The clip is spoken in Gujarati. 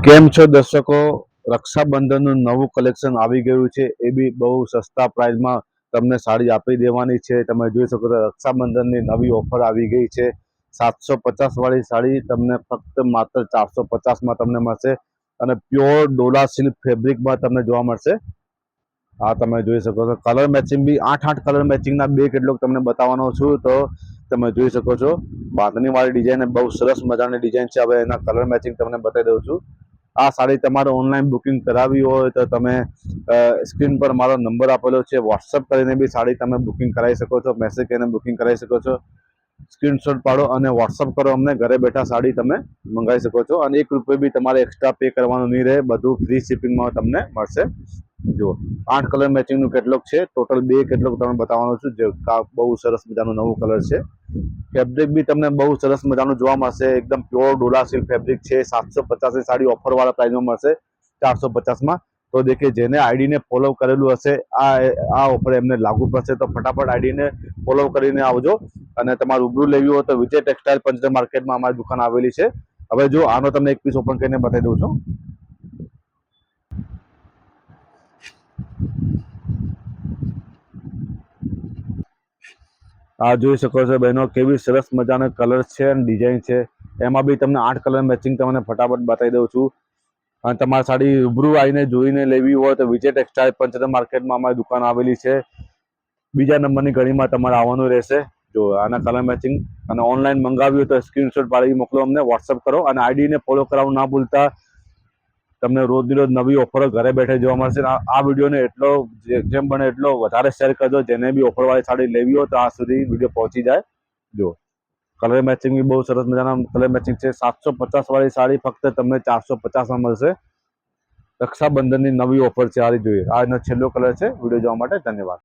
કેમ છો દર્શકો? રક્ષાબંધનનું નવું કલેક્શન આવી ગયું છે, એ બી બહુ સસ્તા પ્રાઇસમાં તમને સાડી આપી દેવાની છે. તમે જોઈ શકો છો રક્ષાબંધનની નવી ઓફર આવી ગઈ છે. 750 વાળી સાડી તમને ફક્ત માત્ર 450માં તમને મળશે અને પ્યોર ડોલા સિલ્ક ફેબ્રિકમાં તમને જોવા મળશે. આ તમે જોઈ શકો છો કલર મેચિંગ બી 8 કલર મેચિંગના બે કેટલોગ તમને બતાવવાનો છું. તો તમે જોઈ શકો છો બાંધણી વાળી ડિઝાઇન બહુ સરસ મજાની ડિઝાઇન છે. હવે એના કલર મેચિંગ તમને બતાવી દઉં છું. આ સાડી તમારે ઓનલાઈન બુકિંગ કરાવી હોય તો તમે સ્ક્રીન પર મારો નંબર આપેલો છે, વોટ્સઅપ કરીને બી સાડી તમે બુકિંગ કરાવી શકો છો. મેસેજ કરીને બુકિંગ કરાવી શકો છો. સ્ક્રીનશોટ પાડો અને વોટ્સઅપ કરો અમને, ઘરે બેઠા સાડી તમે મંગાવી શકો છો અને ₹1 બી તમારે એક્સ્ટ્રા પે કરવાનું નહીં રહે. બધું ફ્રી શિપિંગમાં તમને મળશે. જો 8 કલર મેચિંગનું કેટલોગ છે. ટોટલ બે કેટલોગ તમને બતાવવાનો છું. જે બહુ સરસ મજાનું નવું કલર છે. ફેબ્રિક બી તમને બહુ સરસ મજાનું જોવા મળશે. એકદમ પ્યોર ડોલા સિલ્ક ફેબ્રિક છે. 750ની સાડી ઓફર વાળા પ્રાઇસમાં મળશે 450માં. તો દેખે જેને આઈડીને ફોલો કરેલું હશે આ ઓફર એમને લાગુ પડશે. તો ફટાફટ આઈડીને ફોલો કરીને આવજો અને તમારે રૂબરૂ લેવી હોય તો વિજય ટેક્સટાઇલ પંચદેવ માર્કેટમાં અમારી દુકાન આવેલી છે. હવે જો આનો તમને એક પીસ ઓપન કરીને બતાવી દઉં છું. આ જોઈ શકો છો બહેનો, કેવી સરસ મજાનો કલર છે અને ડિઝાઇન છે. એમાં બી તમને 8 કલર મેચિંગ તમને ફટાફટ બતાવી દઉં છું. અને તમારી સાડી રૂબરૂ આવીને જોઈને લેવી હોય તો વિજય ટેક્સટાઇલ પંચદેવ માર્કેટમાં અમારી દુકાન આવેલી છે. બીજા નંબરની ગળીમાં તમારે આવવાનું રહેશે. જો આના કલર મેચિંગ અને ઓનલાઈન મંગાવ્યું હોય તો સ્ક્રીનશોટ પાડી મોકલો અમને, વોટ્સઅપ કરો અને આઈડીને ફોલો કરાવવું ના ભૂલતા. તમને રોજની રોજ નવી ઓફરો ઘરે બેઠે જોવા મળશે. આ વિડીયોને એટલો જેમ બને એટલો વધારે શેર કરજો. જેને બી ઓફરવાળી સાડી લેવી હોય તો આ સુધી વિડીયો પહોંચી જાય. જો કલર મેચિંગ બી બહુ સરસ મજાના કલર મેચિંગ છે. 750 વાળી સાડી ફક્ત તમને 450માં મળશે. રક્ષાબંધનની નવી ઓફર છે. આ જોઈએ, આનો છેલ્લો કલર છે. વિડીયો જોવા માટે ધન્યવાદ.